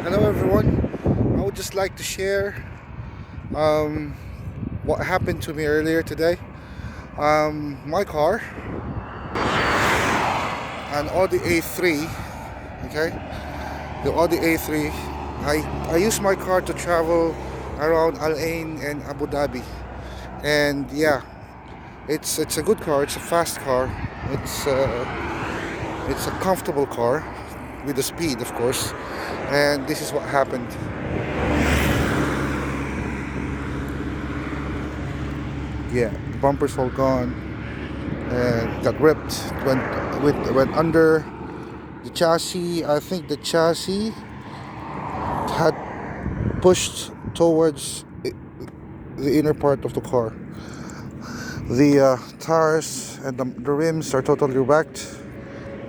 Hello everyone. I would just like to share um, what happened to me earlier today. My car, an Audi A3, okay, the Audi A3. I use my car to travel around Al Ain and Abu Dhabi, and yeah, it's a good car. It's a fast car. It's a comfortable car with the speed, of course. And this is what happened. Yeah, the bumpers all gone and got ripped. Went under the chassis. I think the chassis had pushed towards the inner part of the car. The tires and the rims are totally wrecked.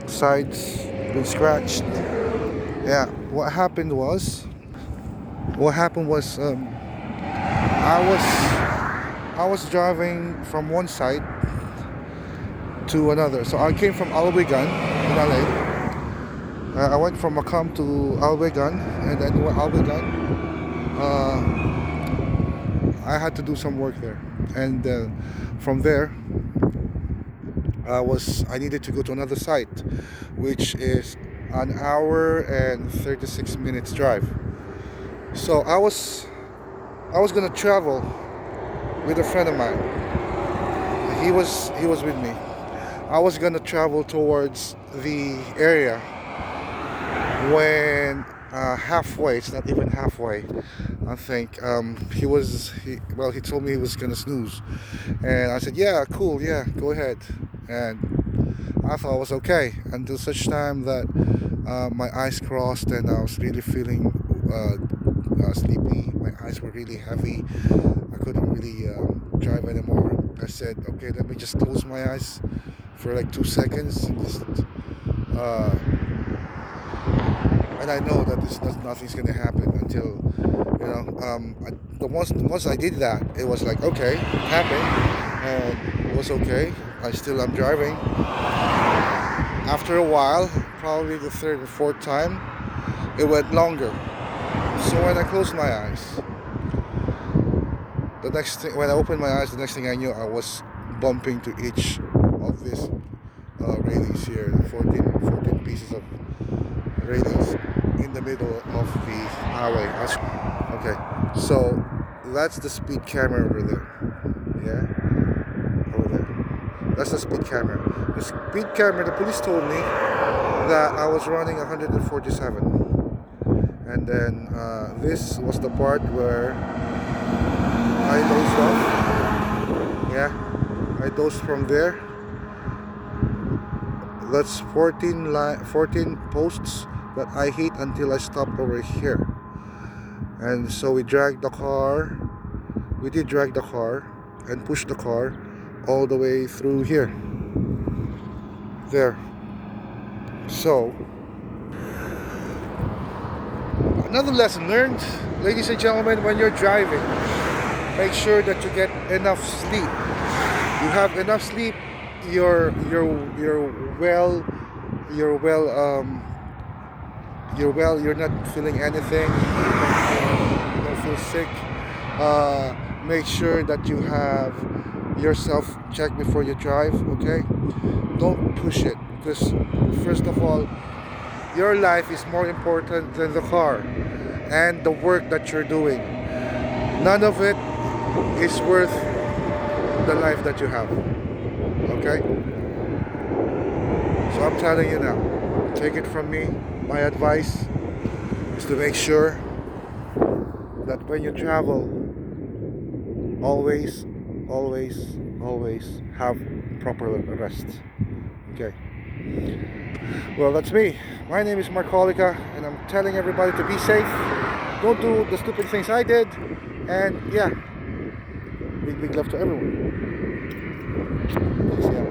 Sides been scratched. Yeah, what happened was I was driving from one side to another. So I came from Al in LA. I went from Macam to Al and then Al I had to do some work there, and from there I needed to go to another site, which is an hour and 36 minutes drive. So I was gonna travel with a friend of mine. He was with me. I was gonna travel towards the area when halfway. It's not even halfway. I think he told me he was gonna snooze, and I said, yeah, cool, yeah, go ahead. And I thought it was okay until such time that my eyes crossed and I was really feeling sleepy. My eyes were really heavy. I couldn't really drive anymore. I said, okay, let me just close my eyes for like 2 seconds and just uh, and I know that nothing's gonna happen until once I did that, it was like, okay, it happened and it was okay. I still am driving. After a while, probably the third or fourth time, it went longer. So when I closed my eyes, when I opened my eyes, the next thing I knew, I was bumping to each of these railings here, 14 pieces of railings in the middle of the highway. Okay, so that's the speed camera over there. Yeah, over there. That's the speed camera. The speed camera, the police told me that I was running 147. And then this was the part where I dozed off. Yeah, I dozed from there. That's 14 posts that I hit until I stopped over here. And so we did drag the car and pushed the car all the way through here. There. So, another lesson learned, ladies and gentlemen, when you're driving, make sure that you get enough sleep. You have enough sleep, you're well, you're not feeling anything, you don't feel sick. Make sure that you have yourself checked before you drive, okay? Don't push it, because first of all, your life is more important than the car and the work that you're doing. None of it is worth the life that you have. Okay? So I'm telling you now, take it from me. My advice is to make sure that when you travel, always, always, always have proper rest. Okay? Well, that's me. My name is Marcolica, and I'm telling everybody to be safe. Don't do the stupid things I did. And yeah, big love to everyone. Peace out.